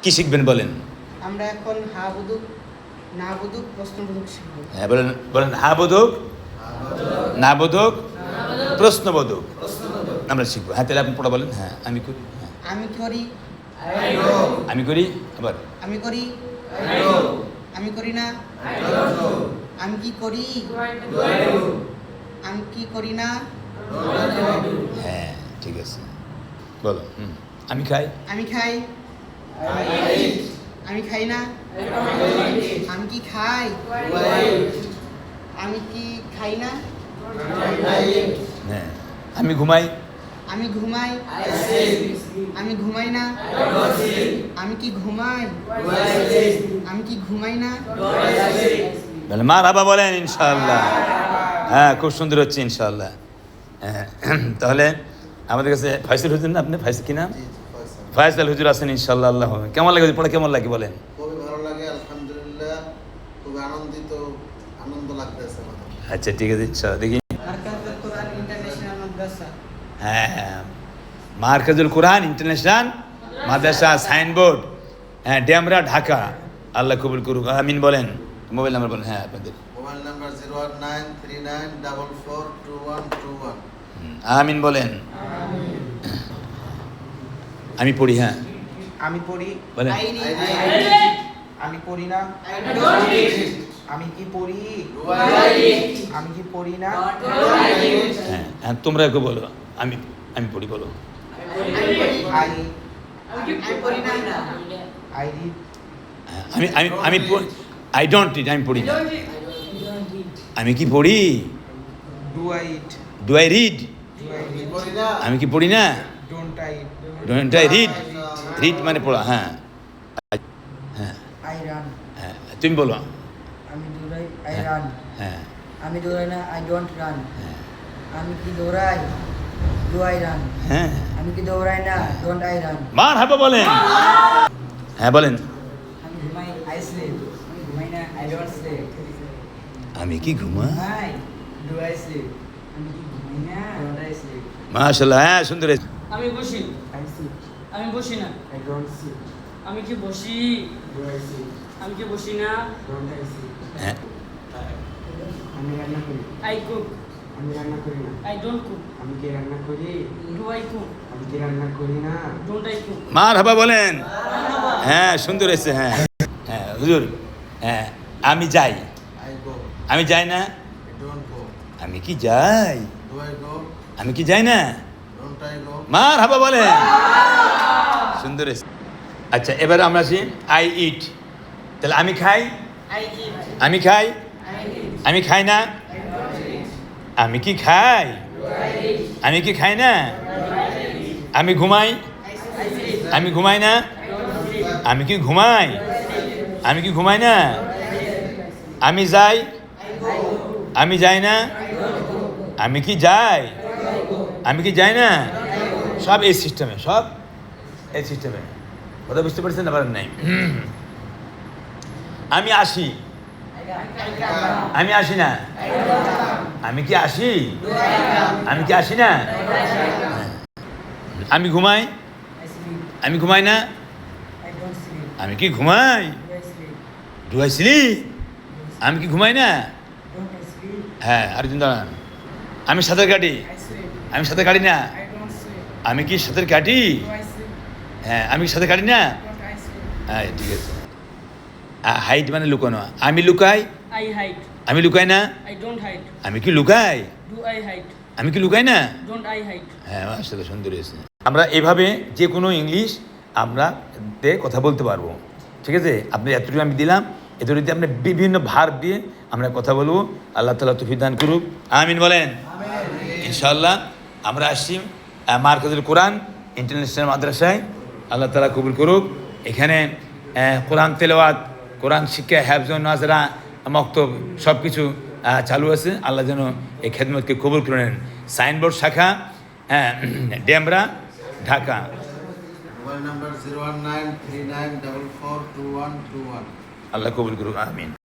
কি শিখবেন বলেন? আমরা এখন হা বুদুক না বুদুক প্রশ্নবোধক শিখব। হ্যাঁ বলেন, বলেন হা বোধক, না বোধক, প্রশ্নবোধক আমরা শিখবো। হ্যাঁ তাহলে আপনি পড়া বলেন। হ্যাঁ আমি করি, হ্যাঁ আমি করি, আমি করি, আবার আমি করি, আমি করি না, আমি কি করি, আমি কি করি না, হ্যাঁ ঠিক আছে বলো। আমি খাই, আমি খাই, আমি খাই না, আমি কি খাই, আমি কি খাই না, হ্যাঁ আমি ঘুমাই, আমি ঘুমাই, আমি ঘুমাই না, আমি কি ঘুমাই, আমি কি ঘুমাই না, বলে মারহাবা বলেন ইনশাআল্লাহ। হ্যাঁ খুব সুন্দর হচ্ছে ইনশাআল্লাহ। হ্যাঁ তাহলে আমাদের কাছে ফয়সাল হুজুর না, আপনি ফয়সাল কি নাম? ফয়সাল হুজুর আছেন ইনশাআল্লাহ। আল্লাহ কেমন লাগে পড়া, কেমন লাগে বলেন? খুবই ভালো লাগে, আলহামদুলিল্লাহ, খুব আনন্দ লাগতেছে আমার। আচ্ছা ঠিক আছে ইনশাআল্লাহ দেখি। মার্কাজুল কোরআন ইন্টারন্যাশনাল মাদ্রাসা। হ্যাঁ মার্কাজুল কোরআন ইন্টারন্যাশনাল মাদ্রাসা, সাইনবোর্ড, হ্যাঁ ডেমরা, ঢাকা। আল্লাহ কবুল করুক, আমিন বলেন। মোবাইল নাম্বার বলেন। হ্যাঁ আপনাদের মোবাইল নাম্বার 01939442121। আমিন বলেন। আমি পড়ি, হ্যাঁ আমি পড়ি, বলেন। আমি পড়ি না, আমি কি পড়ি, আমি কি পড়ি না, হ্যাঁ হ্যাঁ তোমরা একটু বলো। আমি আমি পড়ি বলো। আই আমি পড়ি না, আই রিড, হ্যাঁ, আমি আই ডোন্ট রিড, আমি পড়ি না। আমি কি পড়ি? Do I eat, do I read? Do I read, করি না, আমি কি পড়ি না? Don't I, don't I read? Read মানে পড়া। হ্যাঁ হ্যাঁ আই রান, হ্যাঁ তুমি বলো। আমি দৌড়াই, আই রান, হ্যাঁ আমি দৌড়াই না, আই ডোন্ট রান, হ্যাঁ আমি কি দৌড়াই, ডু আই রান, হ্যাঁ আমি কি দৌড়াই না, ডোন্ট আই রান, মারহাবা বলেন। হ্যাঁ বলেন। আমি ঘুমাই, আই স্লিপ, আমি ঘুমাই না, আই ডোন্ট স্লিপ, আমি কি ঘুমাই? ঘুমাই, ডু আই স্লিপ, আমি কি ঘুমাই না, ডোন্ট আই স্লিপ, মাশাআল্লাহ, হ্যাঁ সুন্দর হয়েছে। আমি বসি, আই স্লিপ, আমি বসি না, আই ডোন্ট স্লিপ, আমি কি বসি, ডু আই স্লিপ, আমি কি বসি না, ডোন্ট আই স্লিপ, হ্যাঁ আমি রান্না করি, আই কুক, আমি রান্না করি না, আই ডোন্ট কুক, আমি কি রান্না করি, ডু আই কুক, আমি কি রান্না করি না, ডোন্ট আই কুক। মারহাবা বলেন। হ্যাঁ সুন্দর হয়েছে। হ্যাঁ হ্যাঁ হুজুর। হ্যাঁ আমি যাই, আই গো, আমি যাই না, আই ডোন্ট গো, আমি কি যাই, ডু আই গো, আমি কি যাই না। ডোন্ট আই গো, মারহাবা বলেন, সুন্দর হয়েছে। আচ্ছা এবার আমরা আসি আই ইট। তাহলে আমি খাই, আই ইট, আমি খাই, আই ইট, আমি খাই না, আমি কি খাই, আমি কি খাই না, আমি ঘুমাই, আমি ঘুমাই না, আমি কি ঘুমাই, আমি কি ঘুমাই না, আমি যাই, আমি যাই না, আমি কি যাই, আমি কি যাই না। সব এই সিস্টেমে, সব এই সিস্টেমে। কথা বুঝতে পারছেন না? পারেন নাই? আমি আসি, আমি আসি না, আমি কি আসি, আমি কি আসি না। আমি ঘুমাই, আমি ঘুমাই না, আই ডোন্ট স্লিপ, আমি কি ঘুমাই, do I sleep, do I sleep, আমি কি ঘুমাই না। ডোন্ট আই স্লিপ, হ্যাঁ আরেকজন দাঁড়ান। আমি সাঁতার কাটি, আই স্লিপ, আমি সাঁতার কাটি না, আই ডোন্ট স্লিপ, আমি কি সাঁতার কাটি, ডু আই স্লিপ, হ্যাঁ আমি কি সাঁতার কাটি না। ডোন্ট আই স্লিপ, হ্যাঁ ঠিক আছে। হাইট মানে লুকানো। আমি লুকাই, আই হাইট, আমি লুকাই না, আই ডোন্ট হাইট, আমি কি লুকাই, ডু আই হাইট, আমি কি লুকাই না। Don't I height. হ্যাঁ আসলে সুন্দর হয়েছে। আমরা এভাবে যে কোনো ইংলিশ আমরা কথা বলতে পারবো। ঠিক আছে, আপনি এতটুকু আমি দিলাম, এতটুকুতে আমরা বিভিন্ন ভার্ব দিয়ে আমরা কথা বলবো। আল্লাহ তাআলা তৌফিক দান করুক, আমিন বলেন। ইনশাআল্লাহ আমরা আসছি মার্কাজুল কোরআন ইন্টারন্যাশনাল মাদ্রাসায়। আল্লাহ তাআলা কবুল করুক। এখানে কোরআন তেলাওয়াত, কোরআন শিক্ষা, হেফজ, নাজরা, মক্তব সব কিছু চালু আছে। আল্লাহ যেন এই খেদমতকে কবুল করে নেন। সাইনবোর্ড শাখা, ডেমরা, ঢাকা। Mobile number 01939442121। আল্লাহ কবুল করুক, আমিন।